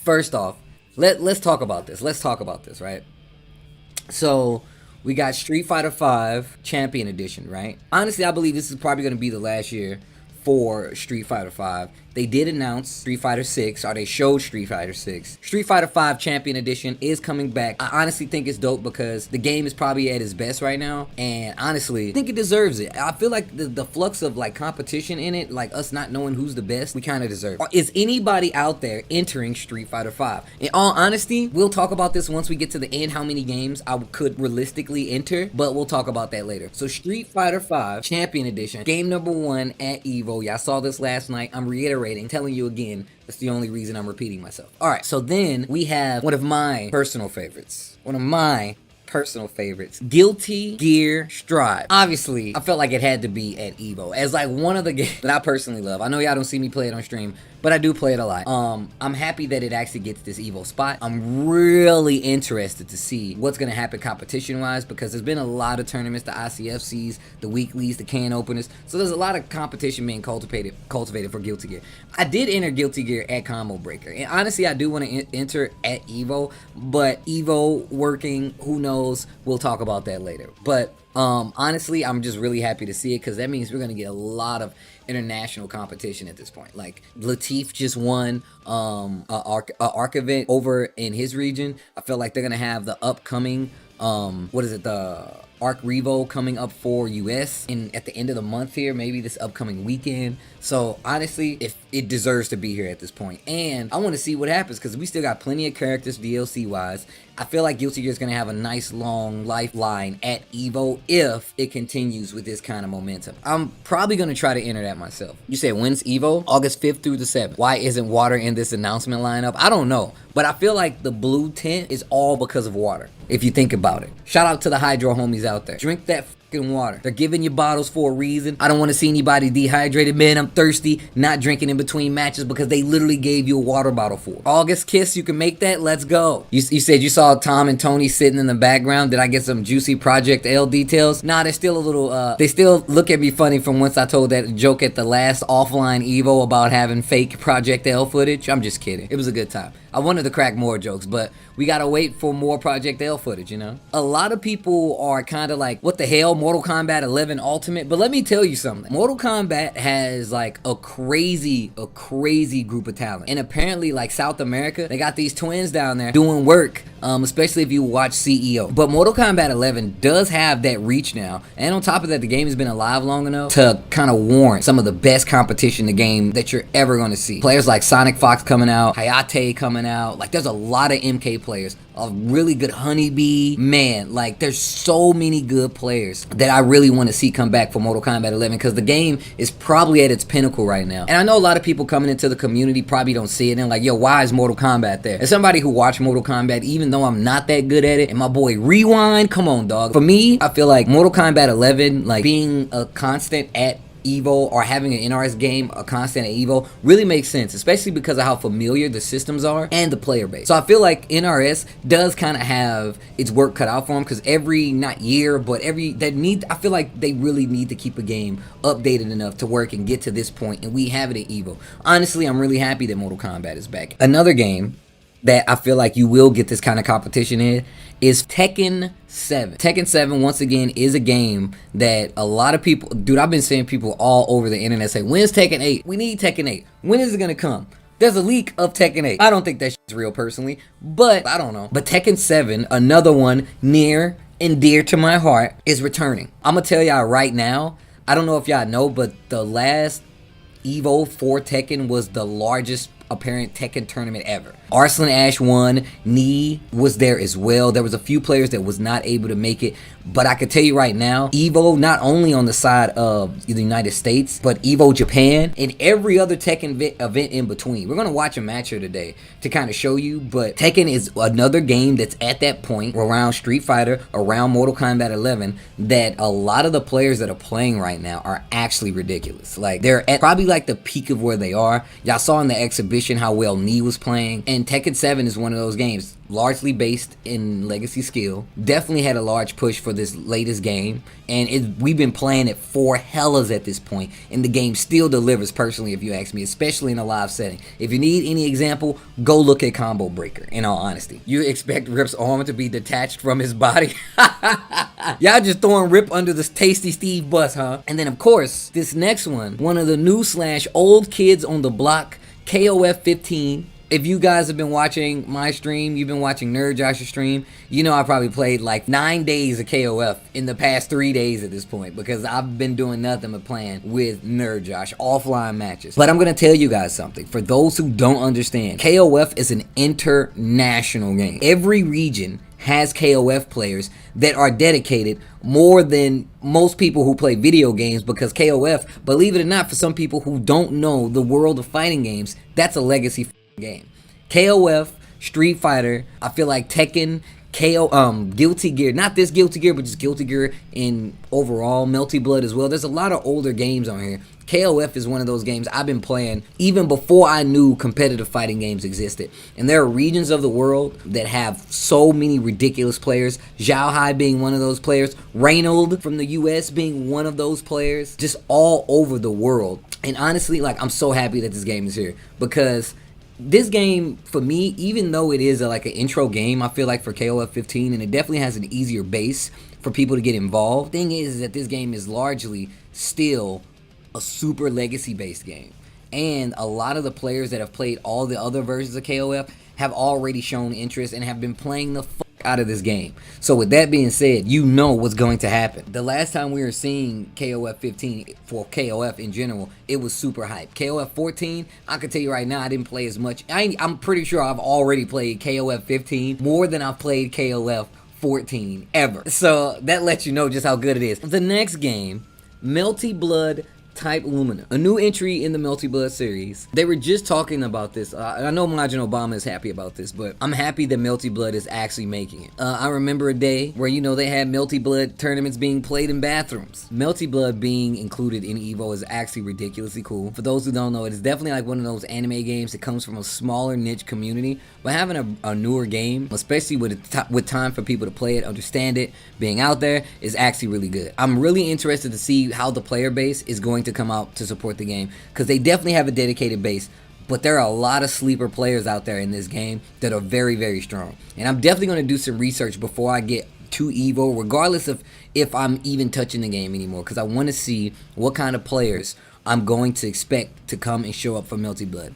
First off, let's talk about this. Let's talk about this, right? So we got Street Fighter V Champion Edition, right? Honestly, I believe this is probably going to be the last year for Street Fighter V. They did announce Street Fighter 6, or they showed Street Fighter 6. Street Fighter V Champion Edition is coming back. I honestly think it's dope because the game is probably at its best right now, and honestly, I think it deserves it. I feel like the flux of like competition in it, like us not knowing who's the best, we kind of deserve it. Is anybody out there entering Street Fighter V? In all honesty, we'll talk about this once we get to the end, how many games I could realistically enter, but we'll talk about that later. So Street Fighter V Champion Edition, game number 1 at EVO. Y'all saw this last night. I'm reiterating, telling you again, that's the only reason I'm repeating myself. Alright, so then we have one of my personal favorites. Guilty Gear Strive. Obviously, I felt like it had to be at EVO as like one of the games that I personally love. I know y'all don't see me play it on stream, but I do play it a lot. I'm happy that it actually gets this EVO spot. I'm really interested to see what's gonna happen competition-wise, because there's been a lot of tournaments, the ICFCs, the weeklies, the can openers. So there's a lot of competition being cultivated for Guilty Gear. I did enter Guilty Gear at Combo Breaker, and honestly, I do want to enter at EVO, but EVO working, who knows? We'll talk about that later. But honestly, I'm just really happy to see it, because that means we're gonna get a lot of international competition at this point. Like Latif just won a ARC event over in his region. I feel like they're gonna have the upcoming the ARC Revo coming up for US at the end of the month here, maybe this upcoming weekend. So honestly, if it deserves to be here at this point, and I want to see what happens, because we still got plenty of characters DLC wise. I feel like Guilty Gear is going to have a nice long lifeline at EVO if it continues with this kind of momentum. I'm probably going to try to enter that myself. You said when's EVO? August 5th through the 7th. Why isn't water in this announcement lineup? I don't know, but I feel like the blue tint is all because of water, if you think about it. Shout out to the Hydro homies out there. Drink that fucking water. They're giving you bottles for a reason. I don't want to see anybody dehydrated. Man, I'm thirsty. Not drinking in between matches because they literally gave you a water bottle for it. August Kiss, you can make that. Let's go. You said you saw Tom and Tony sitting in the background. Did I get some juicy Project L details? Nah, they're still a little, they still look at me funny from once I told that joke at the last offline EVO about having fake Project L footage. I'm just kidding. It was a good time. I wanted to crack more jokes, but we gotta wait for more Project L footage, you know? A lot of people are kind of like, what the hell, Mortal Kombat 11 Ultimate? But let me tell you something. Mortal Kombat has like a crazy group of talent. And apparently, like South America, they got these twins down there doing work, especially if you watch CEO. But Mortal Kombat 11 does have that reach now. And on top of that, the game has been alive long enough to kind of warrant some of the best competition in the game that you're ever gonna see. Players like Sonic Fox coming out, Hayate coming out. Like, there's a lot of MK players, a really good Honeybee. Man, like, there's so many good players that I really want to see come back for Mortal Kombat 11, because the game is probably at its pinnacle right now. And I know a lot of people coming into the community probably don't see it and like, yo, why is Mortal Kombat there? As somebody who watched Mortal Kombat, even though I'm not that good at it, and my boy Rewind, come on, dog. For me, I feel like Mortal Kombat 11, like being a constant at EVO, or having an NRS game a constant at EVO, really makes sense, especially because of how familiar the systems are and the player base. So I feel like NRS does kind of have its work cut out for them, because every, not year, but I feel like they really need to keep a game updated enough to work and get to this point, and we have it at EVO. Honestly, I'm really happy that Mortal Kombat is back. Another game that I feel like you will get this kind of competition in is Tekken 7. Tekken 7, once again, is a game that a lot of people, dude, I've been seeing people all over the internet say, when's Tekken 8? We need Tekken 8. When is it gonna come? There's a leak of Tekken 8. I don't think that shit's real personally, but I don't know. But Tekken 7, another one near and dear to my heart, is returning. I'm gonna tell y'all right now, I don't know if y'all know, but the last EVO for Tekken was the largest apparent Tekken tournament ever. Arslan Ash won. Nee was there as well. There was a few players that was not able to make it, but I can tell you right now, EVO, not only on the side of the United States, but EVO Japan and every other Tekken event in between. We're going to watch a match here today to kind of show you, but Tekken is another game that's at that point around Street Fighter, around Mortal Kombat 11, that a lot of the players that are playing right now are actually ridiculous. Like, they're at probably like the peak of where they are. Y'all saw in the exhibition mentioned how well Nee was playing, and Tekken 7 is one of those games, largely based in legacy skill. Definitely had a large push for this latest game, and we've been playing it for hellas at this point, and the game still delivers, personally, if you ask me, especially in a live setting. If you need any example, go look at Combo Breaker, in all honesty. You expect Rip's arm to be detached from his body? Y'all just throwing Rip under this Tasty Steve bus, huh? And then, of course, this next one of the new / old kids on the block, KOF 15. If you guys have been watching my stream, you've been watching Nerd Josh's stream, you know I probably played like 9 days of KOF in the past 3 days at this point, because I've been doing nothing but playing with Nerd Josh, offline matches. But I'm going to tell you guys something. For those who don't understand, KOF is an international game. Every region has KOF players that are dedicated more than most people who play video games, because KOF, believe it or not, for some people who don't know the world of fighting games, that's a legacy game. KOF, Street Fighter, I feel like Tekken, Guilty Gear, not this Guilty Gear, but just Guilty Gear in overall, Melty Blood as well. There's a lot of older games on here. KOF is one of those games I've been playing even before I knew competitive fighting games existed. And there are regions of the world that have so many ridiculous players. Zhao Hai being one of those players. Reynold from the US being one of those players. Just all over the world. And honestly, like, I'm so happy that this game is here, because this game, for me, even though it is like an intro game, I feel like for KOF 15, and it definitely has an easier base for people to get involved. Thing is that this game is largely still a super legacy-based game. And a lot of the players that have played all the other versions of KOF have already shown interest and have been playing the fuck out of this game. So with that being said, you know what's going to happen. The last time we were seeing KOF 15 for KOF in general, it was super hype. KOF 14, I can tell you right now, I didn't play as much. I'm pretty sure I've already played KOF 15 more than I've played KOF 14 ever. So that lets you know just how good it is. The next game, Melty Blood Type Lumina, a new entry in the Melty Blood series. They were just talking about this. I know Majin Obama is happy about this, but I'm happy that Melty Blood is actually making it. I remember a day where, you know, they had Melty Blood tournaments being played in bathrooms. Melty Blood being included in EVO is actually ridiculously cool. For those who don't know, it is definitely like one of those anime games that comes from a smaller niche community, but having a newer game, especially with time for people to play it, understand it, being out there, is actually really good. I'm really interested to see how the player base is going to come out to support the game, because they definitely have a dedicated base, but there are a lot of sleeper players out there in this game that are very, very strong. And I'm definitely going to do some research before I get to EVO, regardless of if I'm even touching the game anymore, because I want to see what kind of players I'm going to expect to come and show up for Melty Blood.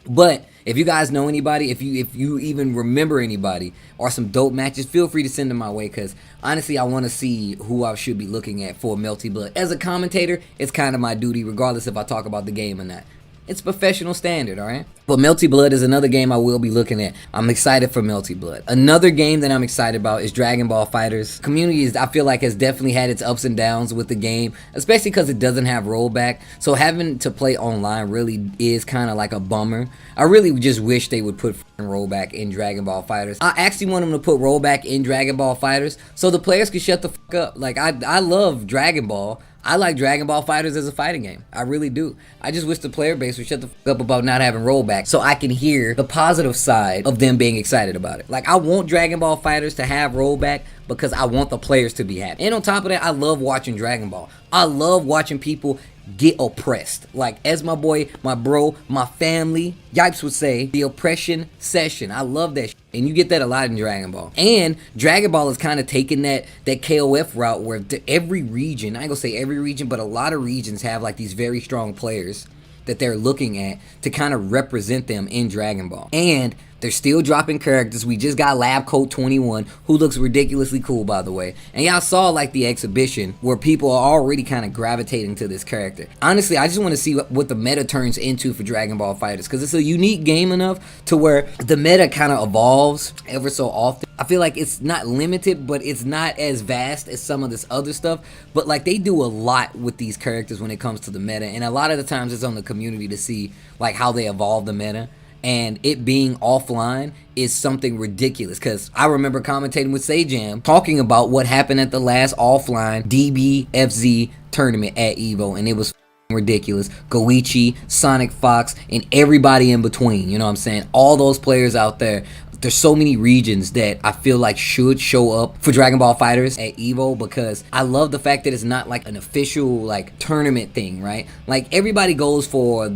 But if you guys know anybody, if you even remember anybody or some dope matches, feel free to send them my way, because honestly, I want to see who I should be looking at for Melty Blood. As a commentator, it's kind of my duty, regardless if I talk about the game or not. It's professional standard, alright? But Melty Blood is another game I will be looking at. I'm excited for Melty Blood. Another game that I'm excited about is Dragon Ball FighterZ. Community, I feel like, has definitely had its ups and downs with the game, especially because it doesn't have rollback. So having to play online really is kind of like a bummer. I really just wish they would put rollback in Dragon Ball FighterZ. I actually want them to put rollback in Dragon Ball FighterZ so the players can shut the fuck up. Like, I love Dragon Ball. I like Dragon Ball FighterZ as a fighting game. I really do. I just wish the player base would shut the fuck up about not having rollback so I can hear the positive side of them being excited about it. Like, I want Dragon Ball FighterZ to have rollback because I want the players to be happy. And on top of that, I love watching Dragon Ball. I love watching people get oppressed. Like, as my boy, my bro, my family, Yipes would say, the oppression session. I love that shit. And you get that a lot in Dragon Ball. And Dragon Ball is kind of taking that KOF route where every region, I ain't gonna say every region, but a lot of regions have like these very strong players that they're looking at to kind of represent them in Dragon Ball. And they're still dropping characters. We just got Lab Coat 21, who looks ridiculously cool, by the way. And y'all saw like the exhibition where people are already kind of gravitating to this character. Honestly, I just want to see what the meta turns into for Dragon Ball FighterZ, because it's a unique game enough to where the meta kind of evolves ever so often. I feel like it's not limited, but it's not as vast as some of this other stuff. But like, they do a lot with these characters when it comes to the meta, and a lot of the times it's on the community to see like how they evolve the meta. And it being offline is something ridiculous, because I remember commentating with Sajam talking about what happened at the last offline DBFZ tournament at EVO, and it was ridiculous. Goichi, Sonic Fox, and everybody in between. You know what I'm saying? All those players out there. There's so many regions that I feel like should show up for Dragon Ball FighterZ at EVO, because I love the fact that it's not like an official like tournament thing, right? Like everybody goes for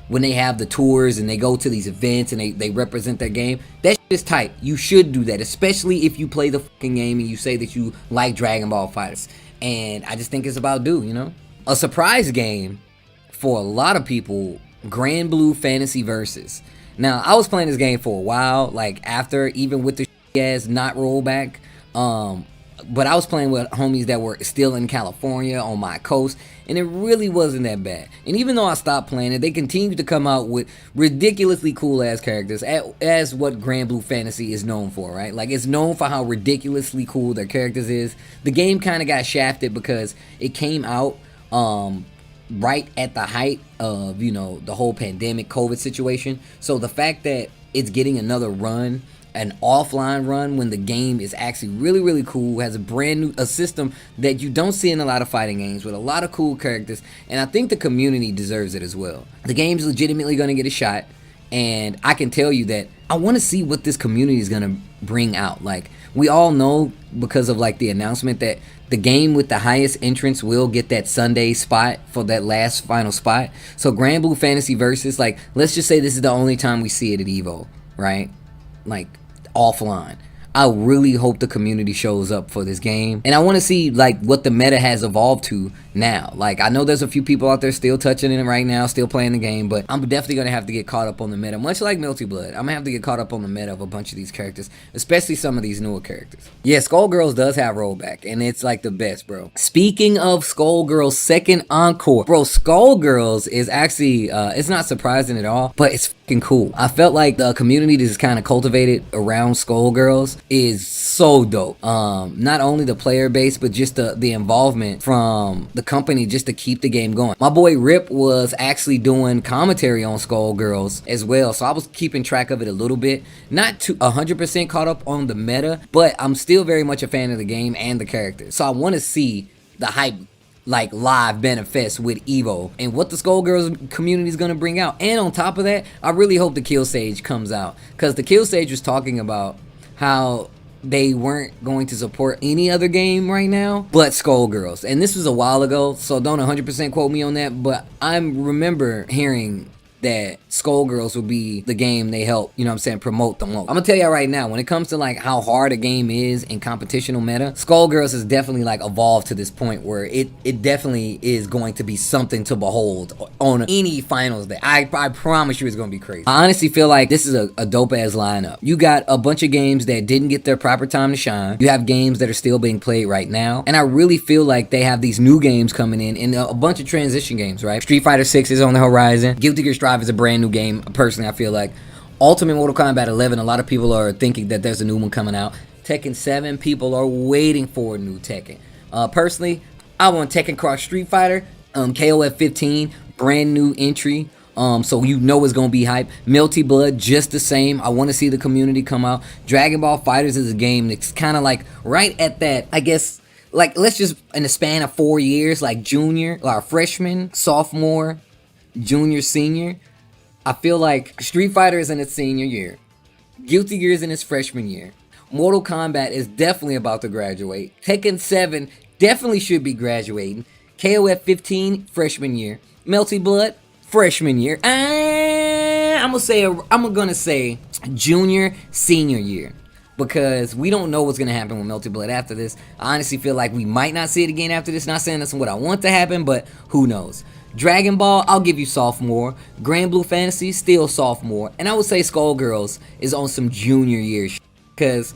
when they have the tours and they go to these events and they represent their game. That shit is tight. You should do that, especially if you play the fucking game and you say that you like Dragon Ball FighterZ. And I just think it's about due, you know? A surprise game for a lot of people, Granblue Fantasy Versus. Now, I was playing this game for a while, like after, even with the ass not rollback. But I was playing with homies that were still in California on my coast, and it really wasn't that bad. And even though I stopped playing it, they continued to come out with ridiculously cool ass characters, as what Granblue Fantasy is known for, right? Like, it's known for how ridiculously cool their characters is. The game kind of got shafted because it came out right at the height of, you know, the whole pandemic COVID situation. So the fact that it's getting another run, an offline run, when the game is actually really, really cool, has a brand new system that you don't see in a lot of fighting games, with a lot of cool characters, and I think the community deserves it as well. The game's legitimately going to get a shot, and I can tell you that I want to see what this community is going to bring out. Like, we all know, because of like the announcement, that the game with the highest entrance will get that Sunday spot for that last final spot. So Granblue Fantasy Versus, like, let's just say this is the only time we see it at EVO, right? Like, offline. I really hope the community shows up for this game, and I want to see like what the meta has evolved to now. Like, I know there's a few people out there still touching it right now, still playing the game, but I'm definitely gonna have to get caught up on the meta, much like Melty Blood. I'm gonna have to get caught up on the meta of a bunch of these characters, especially some of these newer characters. Yeah, Skullgirls does have rollback, and it's like the best, bro. Speaking of Skullgirls second encore, bro, Skullgirls is actually it's not surprising at all, but it's fucking cool. I felt like the community that is kind of cultivated around Skullgirls is so dope. Not only the player base, but just the involvement from the company just to keep the game going. My boy Rip was actually doing commentary on Skullgirls as well, so I was keeping track of it a little bit. Not to 100% caught up on the meta, but I'm still very much a fan of the game and the characters. So I want to see the hype like live manifest with EVO and what the Skullgirls community is going to bring out. And on top of that, I really hope the Kill Sage comes out, because the Kill Sage was talking about how they weren't going to support any other game right now but Skullgirls. And this was a while ago, so don't 100% quote me on that, but I remember hearing that Skullgirls will be the game they help, you know what I'm saying, promote the most. I'm gonna tell y'all right now, when it comes to like how hard a game is in competitional meta, Skullgirls has definitely like evolved to this point where it definitely is going to be something to behold on any finals day. I promise you it's gonna be crazy. I honestly feel like this is a dope ass lineup. You got a bunch of games that didn't get their proper time to shine. You have games that are still being played right now, and I really feel like they have these new games coming in and a bunch of transition games, right? Street Fighter 6 is on the horizon. Guilty Gear Strive is a brand new game. Personally, I feel like Ultimate Mortal Kombat 11, a lot of people are thinking that there's a new one coming out. Tekken 7, people are waiting for a new Tekken. Personally, I want Tekken Cross Street Fighter. KOF 15, brand new entry. So you know it's gonna be hype. Melty Blood, just the same. I want to see the community come out. Dragon Ball FighterZ is a game that's kind of like right at that, I guess, like, let's just, in the span of 4 years, like junior, or freshman, sophomore, junior, senior. I feel like Street Fighter is in its senior year. Guilty Gear is in its freshman year. Mortal Kombat is definitely about to graduate. Tekken 7 definitely should be graduating. KOF 15, freshman year. Melty Blood, freshman year. I'm gonna say junior, senior year, because we don't know what's gonna happen with Melty Blood after this. I honestly feel like we might not see it again after this. Not saying that's what I want to happen, but who knows. Dragon Ball, I'll give you sophomore. Granblue Fantasy, still sophomore. And I would say Skullgirls is on some junior year because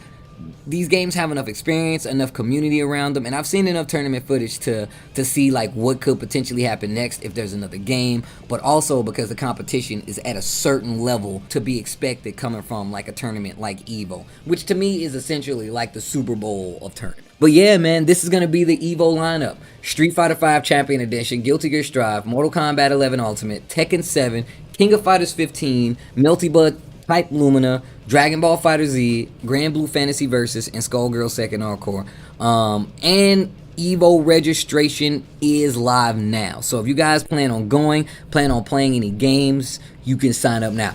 these games have enough experience, enough community around them, and I've seen enough tournament footage to see like what could potentially happen next if there's another game, but also because the competition is at a certain level to be expected coming from like a tournament like EVO, which to me is essentially like the Super Bowl of tournaments. But yeah, man, this is going to be the EVO lineup. Street Fighter 5 Champion Edition, Guilty Gear Strive, Mortal Kombat 11 Ultimate, Tekken 7, King of Fighters 15, Melty Blood Type Lumina, Dragon Ball FighterZ, Granblue Fantasy Versus, and Skullgirls Second Encore. And EVO registration is live now. So if you guys plan on going, plan on playing any games, you can sign up now.